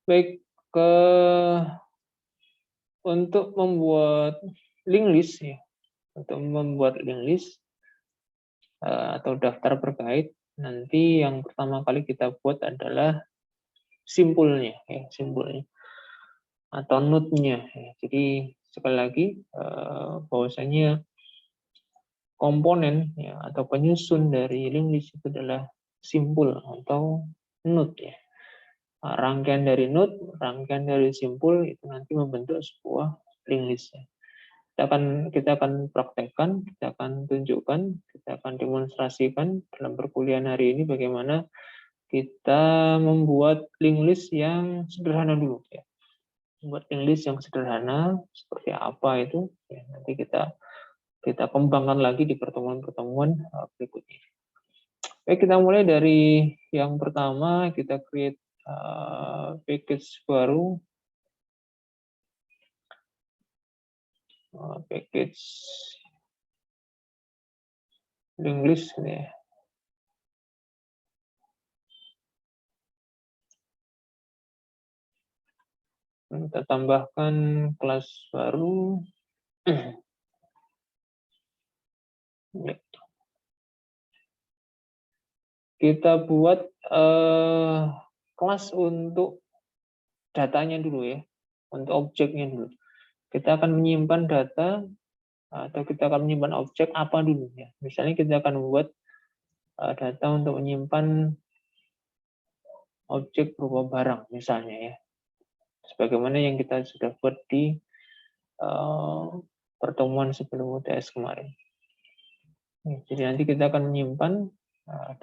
Baik, ke untuk membuat link list ya, untuk membuat link list atau daftar berkait, nanti yang pertama kali kita buat adalah simpulnya ya, simpulnya atau node-nya ya. Jadi sekali lagi bahwasanya komponen ya atau penyusun dari link list itu adalah simpul atau node ya. Rangkaian dari node, rangkaian dari simpul itu nanti membentuk sebuah link list ya. Kita akan praktekkan, kita akan tunjukkan, kita akan demonstrasikan dalam perkuliahan hari ini bagaimana kita membuat link list yang sederhana dulu ya. Membuat link list yang sederhana seperti apa itu ya, nanti kita kembangkan lagi di pertemuan-pertemuan berikutnya. Baik, kita mulai dari yang pertama, kita create package baru, package link list ya. Kita tambahkan kelas baru. Kita buat kelas untuk datanya dulu ya, untuk objeknya dulu. Kita akan menyimpan data atau kita akan menyimpan objek apa dulu ya. Misalnya kita akan membuat data untuk menyimpan objek berupa barang misalnya ya. Sebagaimana yang kita sudah buat di pertemuan sebelum UTS kemarin. Jadi nanti kita akan menyimpan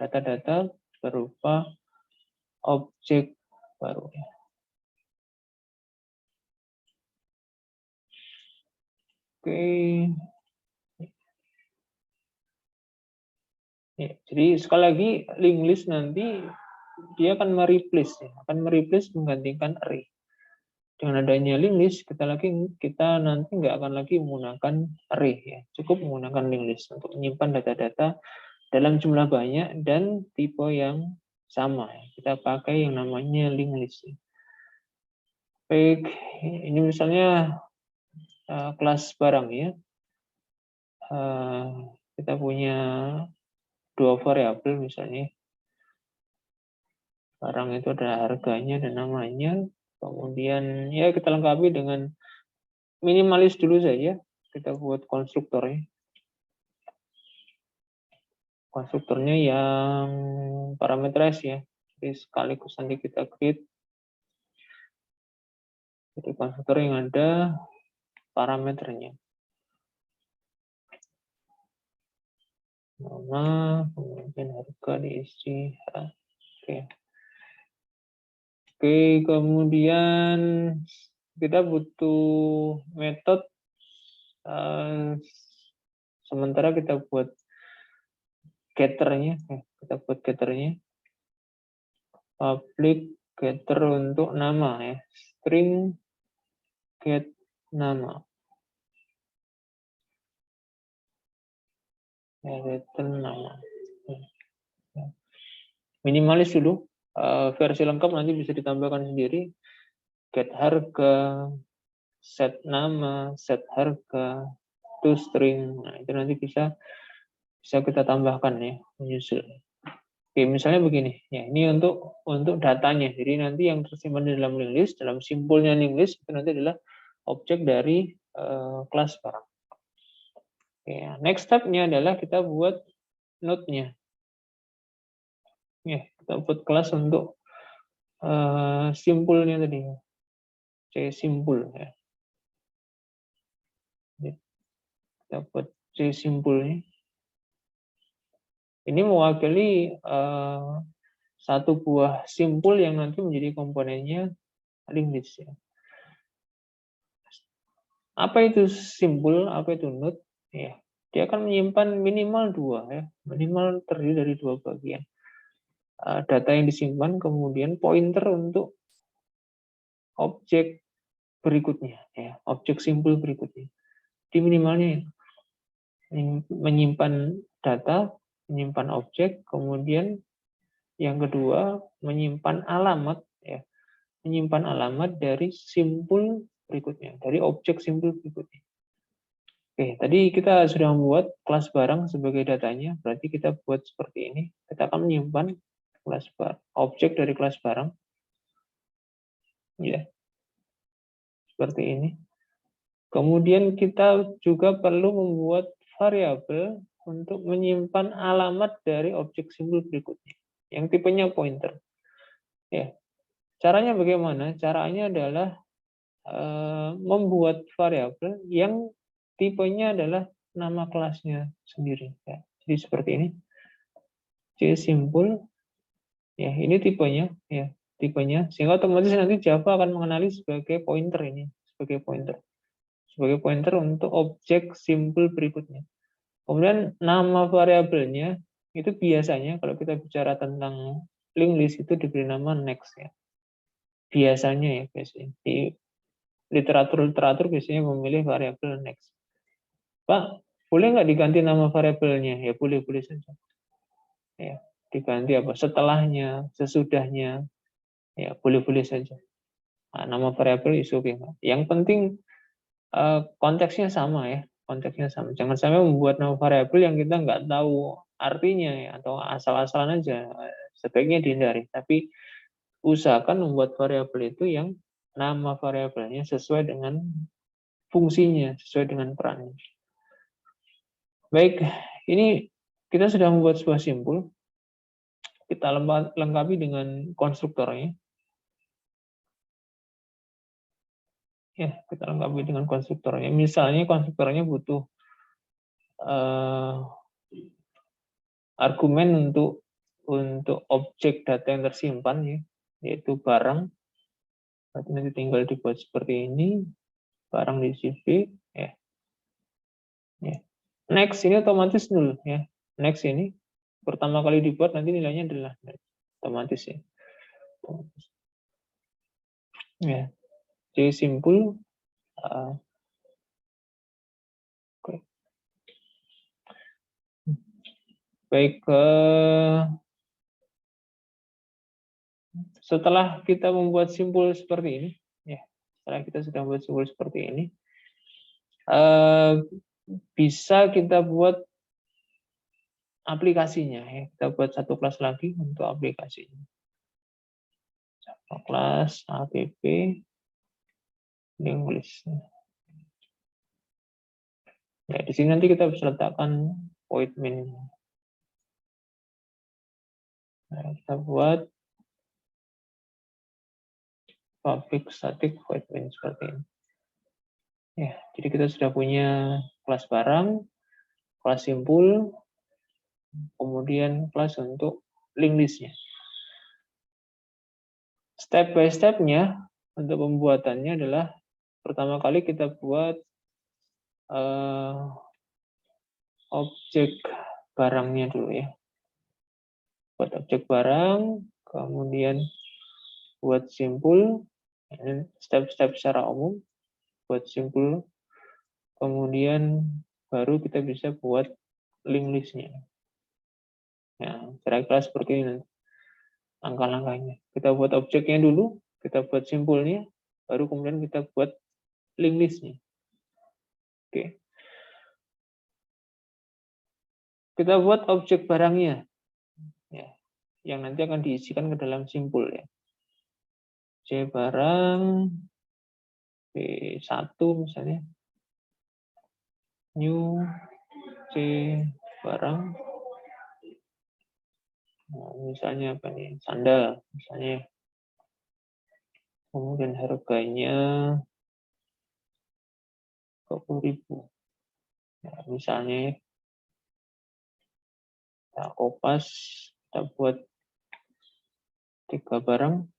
data-data berupa objek baru. Oke. Ya, jadi sekali lagi link list nanti dia akan mereplace ya, akan mereplace menggantikan array. Dengan adanya link list kita nanti nggak akan lagi menggunakan array ya, cukup menggunakan link list untuk menyimpan data-data dalam jumlah banyak dan tipe yang sama. Kita pakai yang namanya link list. Baik, ini misalnya kelas barang ya. Kita punya dua variabel misalnya. Barang itu ada harganya dan namanya. Kemudian ya kita lengkapi dengan minimalis dulu saja. Kita buat konstruktornya. Konstruktornya yang parameterized ya. Jadi sekaligus nanti kita create. Jadi konstruktor yang ada parameternya. Nama, kemudian harga diisi. Oke. Oke, kemudian kita butuh metode. Sementara kita buat getternya. Kita buat getternya. Public getter untuk nama ya. String get nama. Getter nama. Minimalis dulu. Versi lengkap nanti bisa ditambahkan sendiri. Get harga, set nama, set harga, to string. Nah, itu nanti bisa kita tambahkan ya, menyusul. Oke, misalnya begini. Ya, ini untuk datanya. Jadi nanti yang tersimpan di dalam link list, dalam simpulnya link list itu nanti adalah objek dari kelas barang. Oke, next step-nya adalah kita buat node-nya. Ya, kita buat kelas untuk simpulnya tadi. C simpul ya. Kita buat C simpulnya. Ini mewakili satu buah simpul yang nanti menjadi komponennya link list ya. Apa itu simpul? Apa itu node? Ya, dia akan menyimpan minimal dua ya, minimal terdiri dari dua bagian. Data yang disimpan, kemudian pointer untuk objek berikutnya, ya, objek simpul berikutnya. Di minimalnya menyimpan data, menyimpan objek, kemudian yang kedua menyimpan alamat, ya, menyimpan alamat dari simpul berikutnya, dari objek simpul berikutnya. Oke, tadi kita sudah membuat kelas barang sebagai datanya, berarti kita buat seperti ini. Kita akan menyimpan kelas barang, objek dari kelas barang, ya, seperti ini. Kemudian kita juga perlu membuat variabel untuk menyimpan alamat dari objek simpul berikutnya, yang tipenya pointer. Ya, caranya bagaimana? Caranya adalah membuat variabel yang tipenya adalah nama kelasnya sendiri. Ya. Jadi seperti ini. C simpul, ya ini tipenya, ya tipenya. Sehingga otomatis nanti Java akan mengenali sebagai pointer ini, sebagai pointer untuk objek simpul berikutnya. Kemudian nama variabelnya itu biasanya kalau kita bicara tentang linked list itu diberi nama next ya. Biasanya ya, biasanya di literatur biasanya memilih variabel next. Pak, boleh nggak diganti nama variabelnya? Ya boleh saja. Ya, diganti apa? Setelahnya, sesudahnya, ya boleh saja. Nah, nama variabel isu okay. Yang penting konteksnya sama ya, konteksnya sama. Jangan sampai membuat nama variabel yang kita nggak tahu artinya ya, atau asal-asalan aja. Sebaiknya dihindari. Tapi usahakan membuat variabel itu yang nama variabelnya sesuai dengan fungsinya, sesuai dengan perannya. Baik, ini kita sudah membuat sebuah simpul. Kita lengkapi dengan konstruktornya. Ya, kita lengkapi dengan konstruktornya. Misalnya konstruktornya butuh argumen untuk objek data yang tersimpan ya, yaitu barang. Berarti nanti tinggal dibuat seperti ini, barang di CV ya. Next ini otomatis nol ya. Next ini pertama kali dibuat nanti nilainya adalah otomatis ya. Ya. Jadi simpul baik, setelah kita membuat simpul seperti ini, ya, setelah kita sudah membuat simpul seperti ini, bisa kita buat aplikasinya. Ya. Kita buat satu kelas lagi untuk aplikasinya. Satu kelas app linked list. Ya, di sini nanti kita bisa letakkan void main. Nah, kita buat public static void main seperti ini. Ya, jadi kita sudah punya kelas barang, kelas simpul, kemudian kelas untuk linked list-nya. Step by step-nya untuk pembuatannya adalah pertama kali kita buat objek barangnya dulu ya. Buat objek barang, kemudian buat simpul, step-step secara umum, buat simpul, kemudian baru kita bisa buat linked list-nya. Nah, kira-kira seperti ini langkah-langkahnya. Kita buat objeknya dulu, kita buat simpulnya, baru kemudian kita buat linked list-nya. Oke. Kita buat objek barangnya, ya, yang nanti akan diisikan ke dalam simpul ya. C barang, B1 misalnya, new C barang, nah, misalnya apa nih, sandal misalnya, kemudian harganya 20.000, nah, misalnya kita kopas, kita buat 3 barang,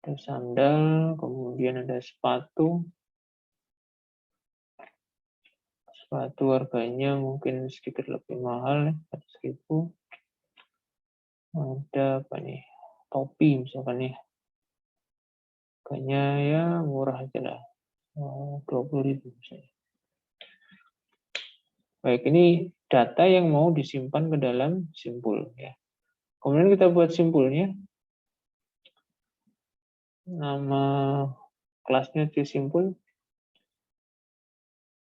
ada sandal, kemudian ada sepatu harganya mungkin sedikit lebih mahal, 100.000. Ada apa nih, topi misalkan ya, harganya ya murah aja lah, 20.000 misalnya. Baik, ini data yang mau disimpan ke dalam simpul ya. Kemudian kita buat simpulnya. Nama kelasnya C simpul.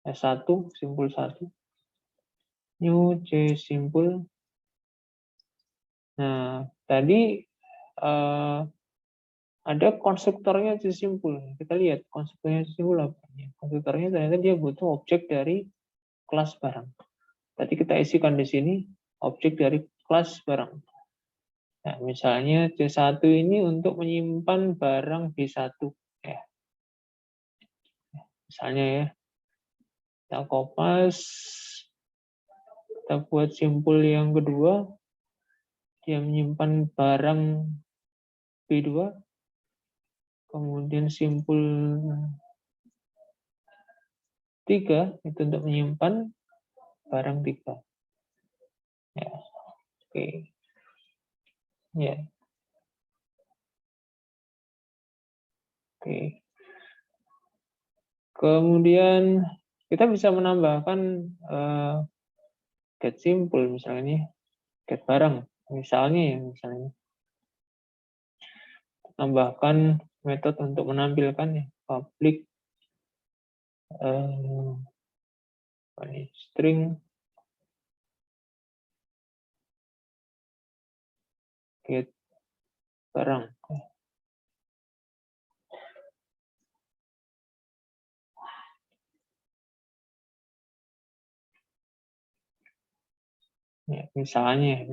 S1, simpul 1. New C simpul. Nah, tadi ada konstruktornya C simpul. Kita lihat konstruktornya C simpul apa? Konstruktornya ternyata dia butuh objek dari kelas barang. Tadi kita isikan di sini objek dari kelas barang. Nah, misalnya C1 ini untuk menyimpan barang B1. Ya. Misalnya ya, kita kopas, kita buat simpul yang kedua, dia menyimpan barang B2, kemudian simpul 3 itu untuk menyimpan barang 3. Ya, oke. Ya. Oke. Kemudian kita bisa menambahkan get simpul misalnya, get barang misalnya tambahkan metode untuk menampilkan ya, public string get barang. Ya, misalnya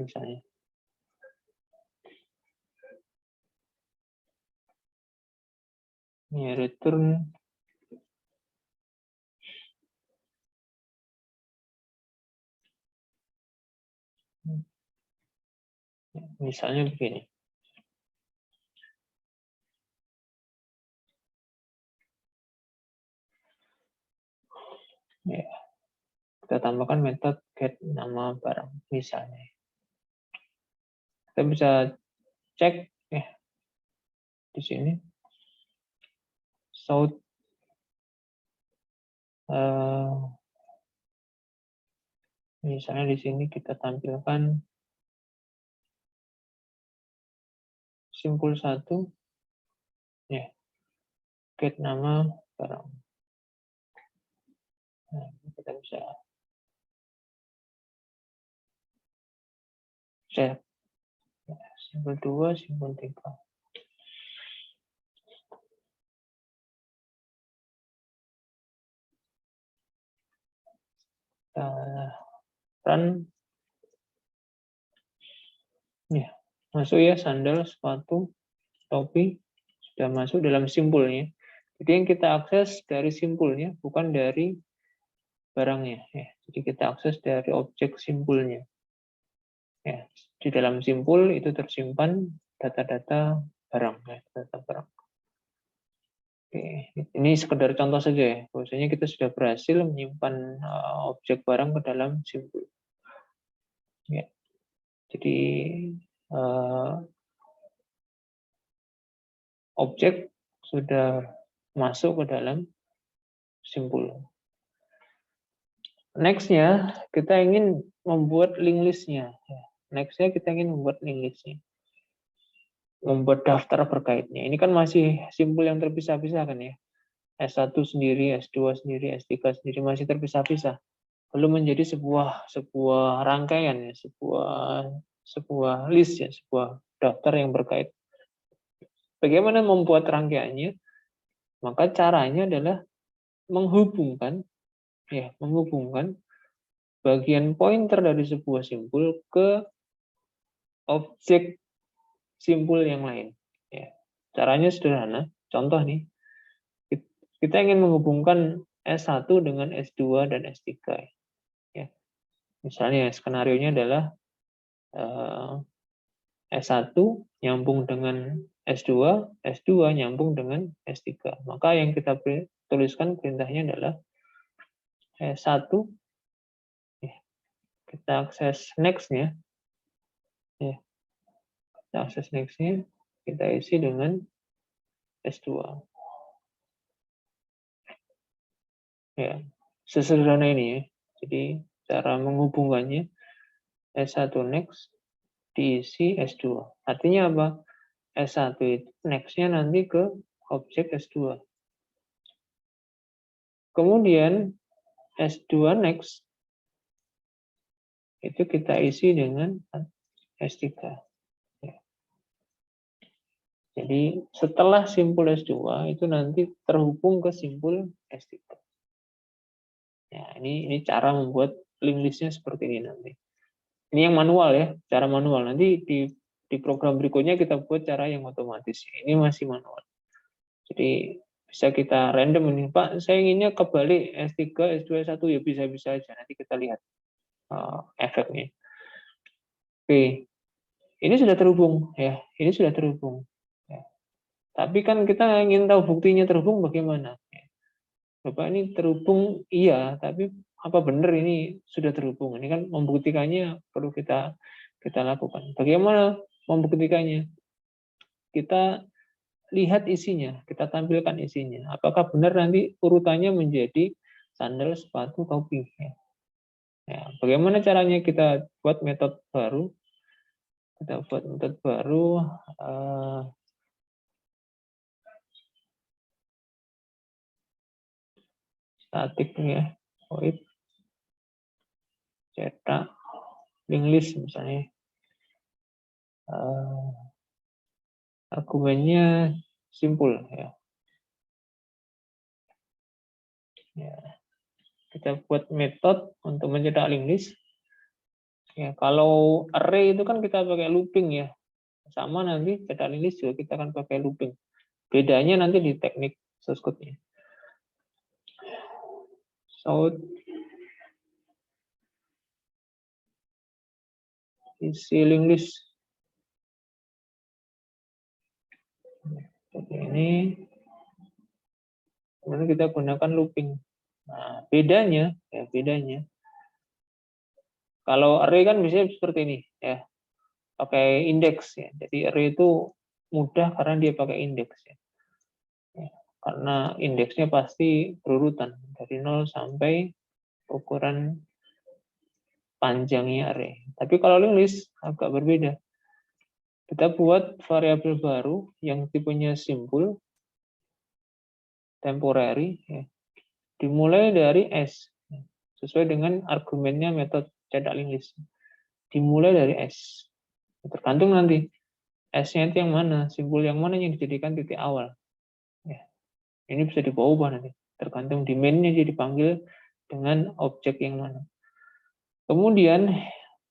ya, return ya, misalnya begini. Ya, kita tambahkan metode get nama barang misalnya. Kita bisa cek ya di sini show misalnya di sini kita tampilkan simpul 1 ya, get nama barang. Nah, kita bisa cek simpul 2, simpul 3. Run ya, masuk ya, sandal, sepatu, topi sudah masuk dalam simpulnya. Jadi yang kita akses dari simpulnya, bukan dari barangnya. Ya. Jadi kita akses dari objek simpulnya. Ya. Di dalam simpul itu tersimpan data-data barang. Ya. Data barang. Oke. Ini sekedar contoh saja ya. Bahwasanya kita sudah berhasil menyimpan objek barang ke dalam simpul. Ya. Jadi objek sudah masuk ke dalam simpul. Next-nya, kita ingin membuat link list-nya. Next-nya kita ingin membuat link list-nya. Membuat daftar berkaitnya. Ini kan masih simpul yang terpisah-pisah kan ya. S1 sendiri, S2 sendiri, S3 sendiri masih terpisah-pisah. Belum menjadi sebuah rangkaian ya, sebuah list ya, sebuah daftar yang berkait. Bagaimana membuat rangkaiannya? Maka caranya adalah menghubungkan bagian pointer dari sebuah simpul ke objek simpul yang lain. Ya. Caranya sederhana. Contoh nih, kita ingin menghubungkan S1 dengan S2 dan S3. Ya. Misalnya skenario-nya adalah S1 nyambung dengan S2, S2 nyambung dengan S3. Maka yang kita tuliskan perintahnya adalah S1, kita akses next-nya, kita akses next-nya, kita isi dengan S2. Ya, sesederhana ini ya. Jadi cara menghubungkannya S1 next diisi S2. Artinya apa? S1 itu next-nya nanti ke objek S2. Kemudian S2 next itu kita isi dengan S3. Jadi setelah simpul S2 itu nanti terhubung ke simpul S3. Ya, ini cara membuat link listnya seperti ini nanti. Ini yang manual ya, cara manual. Nanti di program berikutnya kita buat cara yang otomatis. Ini masih manual. Jadi bisa kita random ini, Pak, saya inginnya kebalik S3, S2, S1, ya bisa-bisa aja. Nanti kita lihat efeknya. Oke, ini sudah terhubung ya, ini sudah terhubung. Ya. Tapi kan kita ingin tahu buktinya terhubung bagaimana. Ya. Bapak ini terhubung iya, tapi apa benar ini sudah terhubung? Ini kan membuktikannya perlu kita lakukan. Bagaimana membuktikannya? Kita lihat isinya, kita tampilkan isinya. Apakah benar nanti urutannya menjadi sandal, sepatu, topi? Ya, bagaimana caranya kita buat metode baru? Kita buat metode baru. Statik ya, void cetak link list misalnya. Argumennya simpul ya. Ya. Kita buat metode untuk mencetak link list. Ya, kalau array itu kan kita pakai looping ya. Sama nanti cetak link list juga kita akan pakai looping. Bedanya nanti di teknik source code-nya. So, isi link list. Seperti ini. Kemudian kita gunakan looping. Nah, bedanya, kalau array kan biasanya seperti ini, ya, pakai indeks ya. Jadi array itu mudah karena dia pakai indeks ya. Karena indeksnya pasti berurutan dari 0 sampai ukuran panjangnya array. Tapi kalau link list agak berbeda. Kita buat variabel baru yang tipenya simpul, temporary, ya. Dimulai dari S, sesuai dengan argumennya metode cetak link list. Dimulai dari S. Tergantung nanti S-nya itu yang mana, simpul yang mana yang dijadikan titik awal. Ya. Ini bisa diubah nanti, tergantung domainnya jadi dipanggil dengan objek yang mana. Kemudian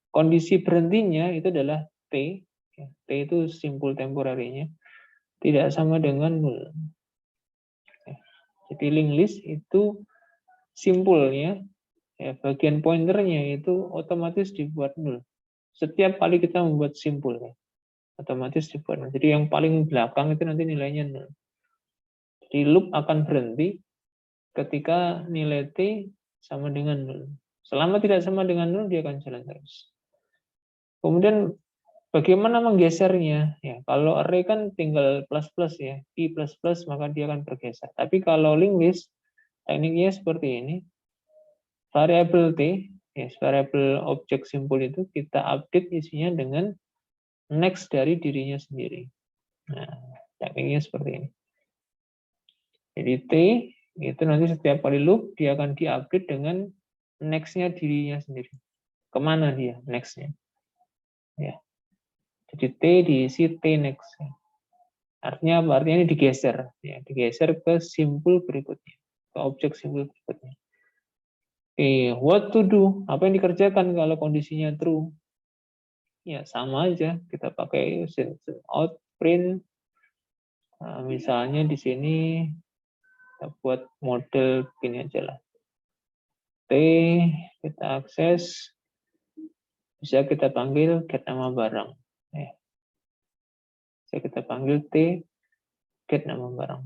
kondisi berhentinya itu adalah T. T itu simpul temporary-nya tidak sama dengan 0. Jadi link list itu simpulnya, ya, bagian pointernya itu otomatis dibuat 0. Setiap kali kita membuat simpul, ya, otomatis dibuat 0. Jadi yang paling belakang itu nanti nilainya 0. Jadi loop akan berhenti ketika nilai T sama dengan 0. Selama tidak sama dengan 0, dia akan jalan terus. Kemudian bagaimana menggesernya? Ya, kalau array kan tinggal plus-plus ya, I++, maka dia akan bergeser. Tapi kalau link list, tekniknya seperti ini. Variabel T, ya, variabel objek simpul itu kita update isinya dengan next dari dirinya sendiri. Nah, tekniknya seperti ini. Jadi T itu nanti setiap kali loop dia akan diupdate dengan next-nya dirinya sendiri. Kemana dia next-nya? Ya. Jadi T diisi T next. Artinya apa? Artinya ini digeser. Ya, digeser ke simpul berikutnya. Ke objek simpul berikutnya. Oke, what to do? Apa yang dikerjakan kalau kondisinya true? Ya, sama aja. Kita pakai out, print. Nah, misalnya di sini kita buat model begini aja lah. T, kita akses, bisa kita panggil get nama barang. Ya. Bisa kita panggil T, get nama barang.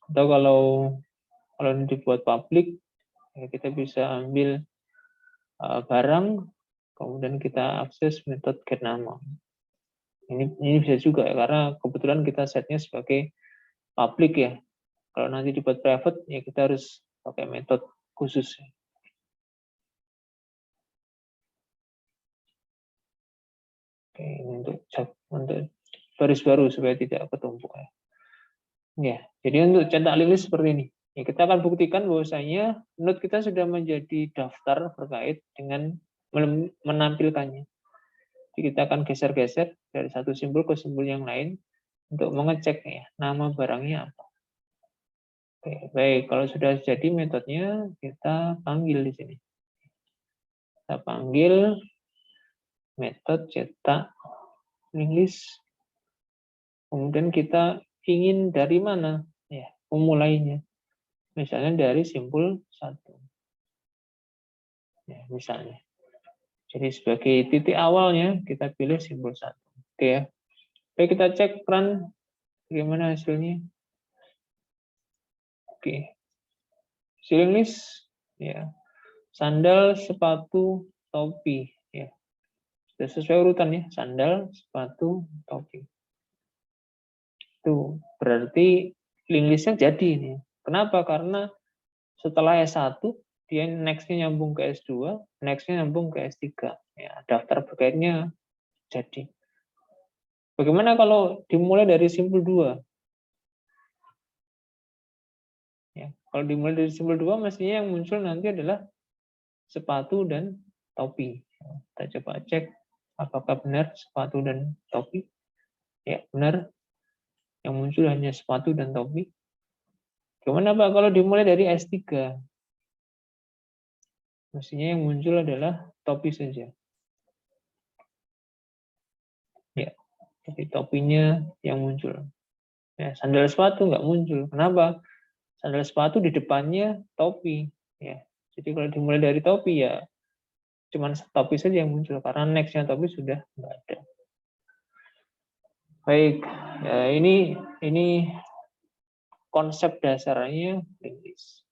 Atau kalau ini dibuat public, ya kita bisa ambil barang, kemudian kita akses metode get nama. Ini bisa juga ya, karena kebetulan kita setnya sebagai public ya. Kalau nanti dibuat private, ya kita harus pakai metode khusus. Oke, ini untuk baris baru supaya tidak ketumpuk ya. Ya, jadi untuk cetak list seperti ini. Ya, kita akan buktikan bahwasanya node kita sudah menjadi daftar terkait dengan menampilkannya. Jadi kita akan geser-geser dari satu simbol ke simbol yang lain untuk mengecek ya nama barangnya apa. Oke, baik, kalau sudah jadi metodenya kita panggil di sini. Kita panggil metode cetak list. Kemudian kita ingin dari mana ya memulainya. Misalnya dari simbol 1. Ya, misalnya. Jadi sebagai titik awalnya kita pilih simbol 1. Oke ya. Baik, kita cek run bagaimana hasilnya. Oke. Ceiling list ya. Sandal, sepatu, topi ya. Sudah sesuai urutan ya. Sandal, sepatu, topi. Itu berarti link listnya jadi ini. Kenapa? Karena setelah S1 dia next-nya nyambung ke S2, next-nya nyambung ke S3. Ya, daftar berkaitnya jadi. Bagaimana kalau dimulai dari simbol 2? Ya, kalau dimulai dari simbol 2, mestinya yang muncul nanti adalah sepatu dan topi. Kita coba cek apakah benar sepatu dan topi. Ya, benar. Yang muncul hanya sepatu dan topi. Bagaimana Pak kalau dimulai dari S3? Mestinya yang muncul adalah topi saja. Ya, tapi topinya yang muncul. Ya, sandal sepatu nggak muncul. Kenapa? Sandal sepatu di depannya topi. Ya, jadi kalau dimulai dari topi ya cuman topi saja yang muncul karena next-nya topi sudah nggak ada. Baik, ya, ini konsep dasarnya link list.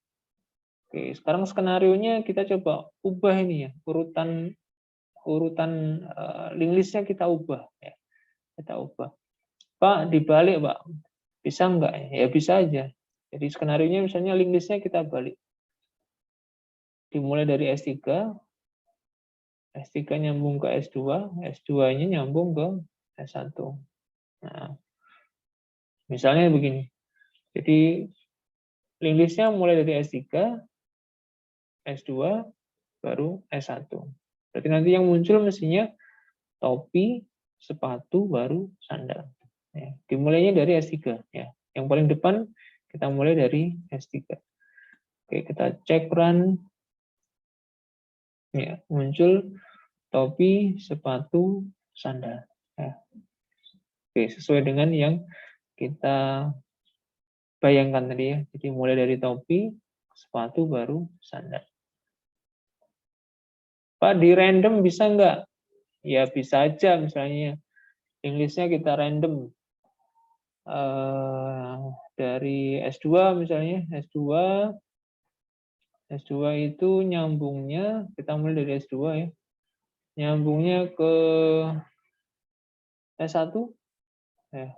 Oke, sekarang skenario-nya kita coba ubah ini ya, urutan link list-nya kita ubah ya. Kita ubah. Pak, dibalik, Pak. Bisa enggak? Ya bisa aja. Jadi skenario-nya misalnya link list-nya kita balik. Dimulai dari S3, S3 nyambung ke S2, S2-nya nyambung ke S1. Nah, misalnya begini. Jadi link list-nya mulai dari S3, S2, baru S1. Berarti nanti yang muncul mestinya topi, sepatu, baru sandal. Ya, dimulainya dari S3. Ya. Yang paling depan kita mulai dari S3. Oke, kita cek run. Ya, muncul topi, sepatu, sandal. Ya. Oke, sesuai dengan yang kita bayangkan tadi ya. Jadi mulai dari topi, sepatu, baru sandal. Pak, di random bisa nggak? Ya bisa aja misalnya. Inggrisnya kita random. Dari S2 misalnya. S2 itu nyambungnya, kita mulai dari S2 ya. Nyambungnya ke S1. Ya.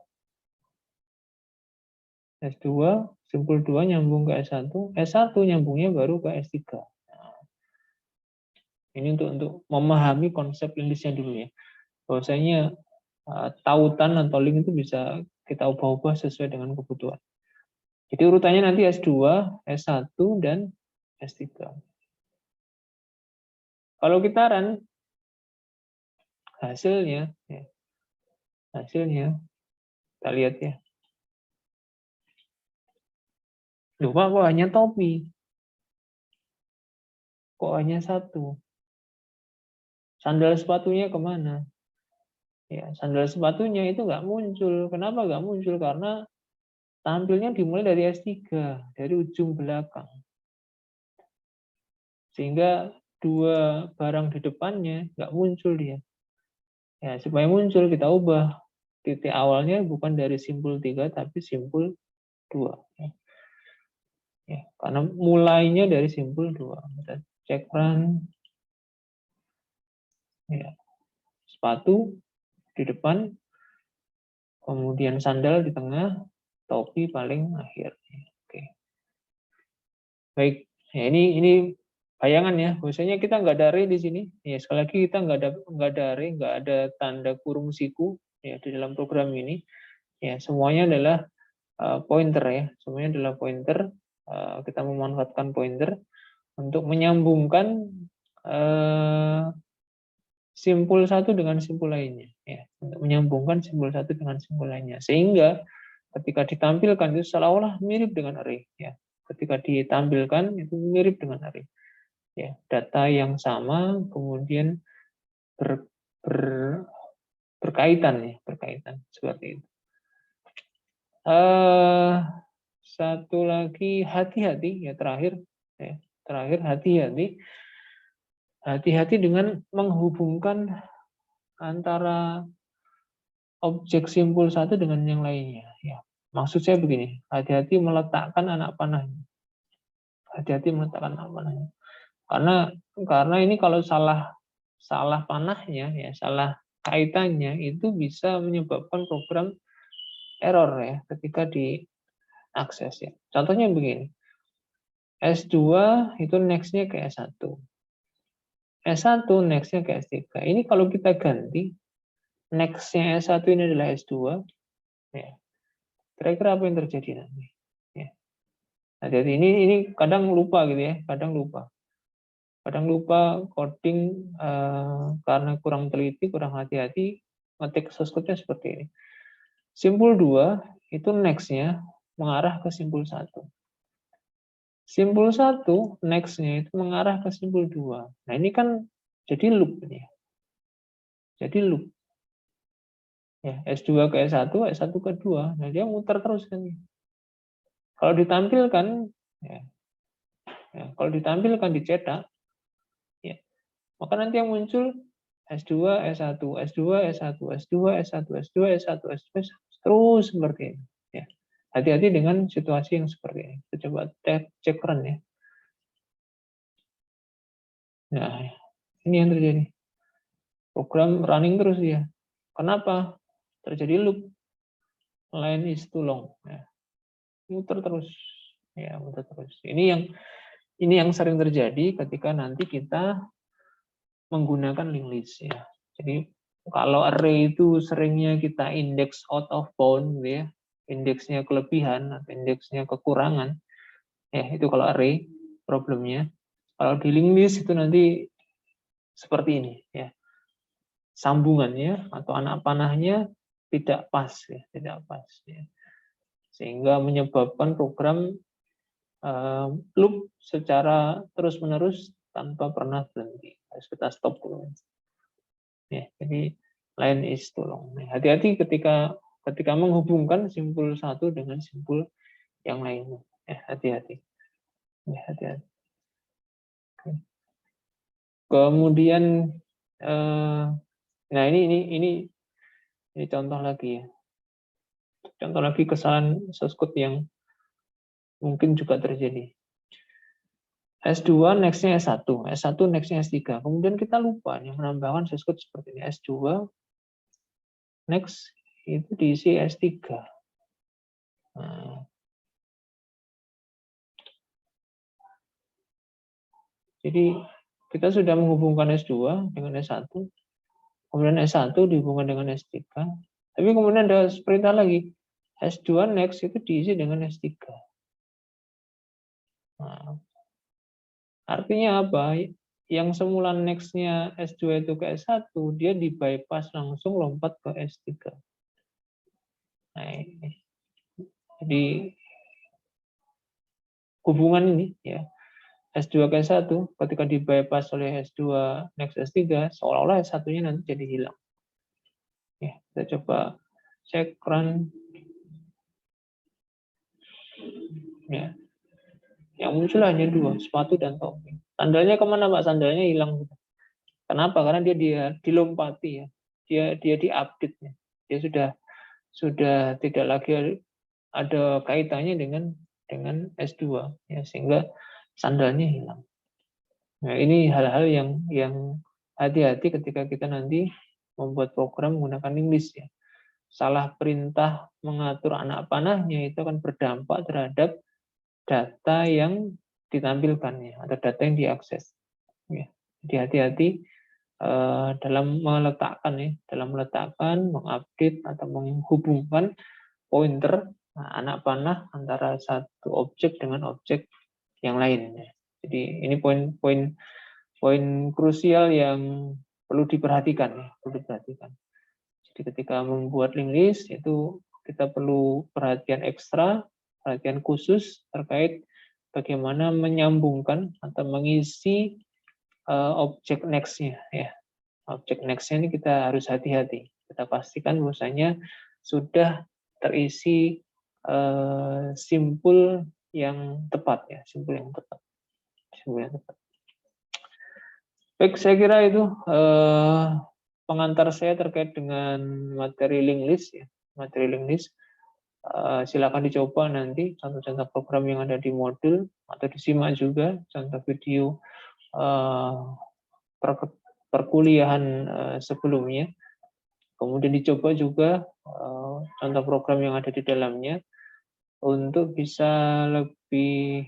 S2, simpul 2 nyambung ke S1. S1 nyambungnya baru ke S3. Nah, ini untuk memahami konsep listnya dulu ya. Bahwasanya tautan atau link itu bisa kita ubah-ubah sesuai dengan kebutuhan. Jadi urutannya nanti S2, S1, dan S3. Kalau kita run, hasilnya, kita lihat ya. Lupa kok hanya topi. Kok hanya 1? Sandal sepatunya kemana? Ya, sandal sepatunya itu nggak muncul. Kenapa nggak muncul? Karena tampilnya dimulai dari S3, dari ujung belakang. Sehingga dua barang di depannya nggak muncul dia. Ya, supaya muncul kita ubah. Titik awalnya bukan dari simpul 3, tapi simpul 2. Ya, karena mulainya dari simpul 2. Kita cek run. Ya, sepatu di depan, kemudian sandal di tengah, topi paling akhir. Oke. Baik, ya, ini bayangan ya, biasanya kita nggak ada array di sini. Ya, sekali lagi kita nggak ada array, nggak ada tanda kurung siku ya di dalam program ini. Ya, semuanya adalah pointer ya, semuanya adalah pointer. Kita memanfaatkan pointer untuk menyambungkan simpul satu dengan simpul lainnya, ya, untuk menyambungkan simpul satu dengan simpul lainnya, sehingga ketika ditampilkan itu seolah-olah mirip dengan array, ya. Ketika ditampilkan itu mirip dengan array, ya. Data yang sama kemudian ber, ber, berkaitan, ya, berkaitan seperti itu. Satu lagi hati-hati, ya, terakhir hati-hati. Hati-hati dengan menghubungkan antara objek simpul satu dengan yang lainnya. Ya, maksud saya begini, hati-hati meletakkan anak panahnya. Hati-hati meletakkan anak panahnya. Karena ini kalau salah panahnya, ya, salah kaitannya itu bisa menyebabkan program error ya ketika diakses ya. Contohnya begini. S2 itu next-nya ke S1. S1 next-nya ke S3. Ini kalau kita ganti, next-nya S1 ini adalah S2, ya, kira-kira apa yang terjadi nanti? Ya. Nah, jadi ini kadang lupa gitu ya, kadang lupa coding karena kurang teliti, kurang hati-hati, ngetik source code-nya seperti ini. Simpul 2 itu next-nya mengarah ke simpul 1. Simpul 1 next-nya itu mengarah ke simpul 2. Nah, ini kan jadi loop ini. Jadi loop. Ya, S2 ke S1, S1 ke 2. Nah, dia muter terus kan. Kalau ditampilkan ya, kalau ditampilkan dicetak ya, maka nanti yang muncul S2, S1, S2, S1, S2, S1, S2, S1, S2, terus seperti ini. Ya. Hati-hati dengan situasi yang seperti ini. Kita coba cek run ya. Nah, ini yang terjadi. Program running terus ya. Kenapa? Terjadi loop. Line is too long. Ya. Muter terus. Ya, muter terus. Ini yang sering terjadi ketika nanti kita menggunakan linked list ya. Jadi kalau array itu seringnya kita index out of bound gitu ya, indeksnya kelebihan atau indeksnya kekurangan, ya itu kalau array problemnya. Kalau di linked list itu nanti seperti ini ya, sambungannya atau anak panahnya tidak pas ya, tidak pas ya. Sehingga menyebabkan program loop secara terus-menerus tanpa pernah berhenti. Harus kita stop dulu. Ya, jadi line is too long. Hati-hati ketika menghubungkan simpul satu dengan simpul yang lainnya. Hati-hati. Ya, hati-hati. Kemudian, nah ini contoh lagi ya. Contoh lagi kesalahan source code yang mungkin juga terjadi. S2 next-nya S1, S1 next-nya S3. Kemudian kita lupa nih menambahkan source code seperti ini. S2 next itu diisi S3. Nah, jadi kita sudah menghubungkan S2 dengan S1, kemudian S1 dihubungkan dengan S3, tapi kemudian ada perintah lagi, S2 next itu diisi dengan S3. Nah, artinya apa? Yang semula next-nya S2 itu ke S1, dia di bypass langsung lompat ke S3. Nah, ini. Jadi hubungan ini ya, S2 ke S1 ketika di bypass oleh S2 next S3, seolah-olah S1-nya nanti jadi hilang. Ya, kita coba cek run. Ya, yang muncul hanya dua, sepatu dan topi. Sandalnya kemana Pak? Sandalnya hilang. Kenapa? Karena dia dilompati ya. Dia diupdate ya. Dia sudah tidak lagi ada kaitannya dengan S2 ya, sehingga sandalnya hilang. Nah, ini hal-hal yang hati-hati ketika kita nanti membuat program menggunakan linked list ya. Salah perintah mengatur anak panahnya itu akan berdampak terhadap data yang ditampilkan ya, atau data yang diakses. Ya. Jadi hati-hati dalam meletakkan, mengupdate atau menghubungkan pointer anak panah antara satu objek dengan objek yang lainnya. Jadi ini poin krusial yang perlu diperhatikan ya, perlu diperhatikan. Jadi ketika membuat link list itu kita perlu perhatian ekstra, perhatian khusus terkait bagaimana menyambungkan atau mengisi objek next-nya ya. Objek next-nya ini kita harus hati-hati. Kita pastikan bahwasanya sudah terisi simpul yang tepat ya, simpul yang tepat. Baik, saya kira itu pengantar saya terkait dengan materi link list ya. Materi link list silakan dicoba nanti contoh-contoh program yang ada di modul atau disimak juga contoh video perkuliahan sebelumnya. Kemudian dicoba juga contoh program yang ada di dalamnya untuk bisa lebih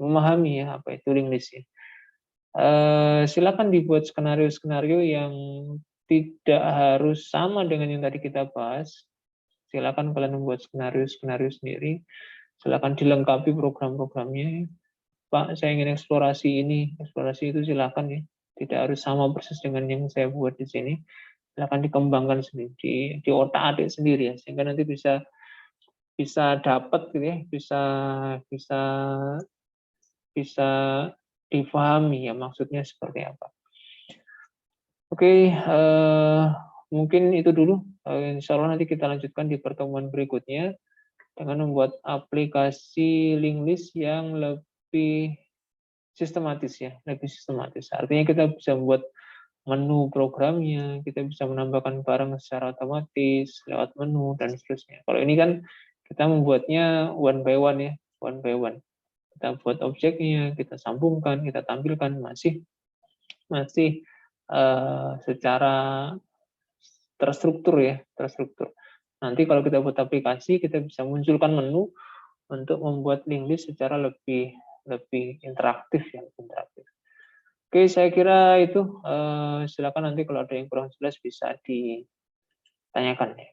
memahami ya apa itu link list ya. Silakan dibuat skenario-skenario yang tidak harus sama dengan yang tadi kita bahas. Silakan kalian membuat skenario-skenario sendiri. Silakan dilengkapi program-programnya. Pak, saya ingin eksplorasi ini, eksplorasi itu silakan ya. Tidak harus sama persis dengan yang saya buat di sini. Silakan dikembangkan sendiri, di otak-atik sendiri ya, sehingga nanti bisa dapat gitu ya, bisa difahami ya maksudnya seperti apa. Oke, mungkin itu dulu. Insya Allah nanti kita lanjutkan di pertemuan berikutnya dengan membuat aplikasi link list yang lebih sistematis ya, lebih sistematis. Artinya kita bisa membuat menu programnya, kita bisa menambahkan barang secara otomatis lewat menu dan seterusnya. Kalau ini kan kita membuatnya one by one ya, one by one. Kita buat objeknya, kita sambungkan, kita tampilkan masih secara terstruktur ya, terstruktur. Nanti kalau kita buat aplikasi, kita bisa munculkan menu untuk membuat link list secara lebih interaktif ya, interaktif. Oke, saya kira itu. Silakan nanti kalau ada yang kurang jelas bisa ditanyakan ya.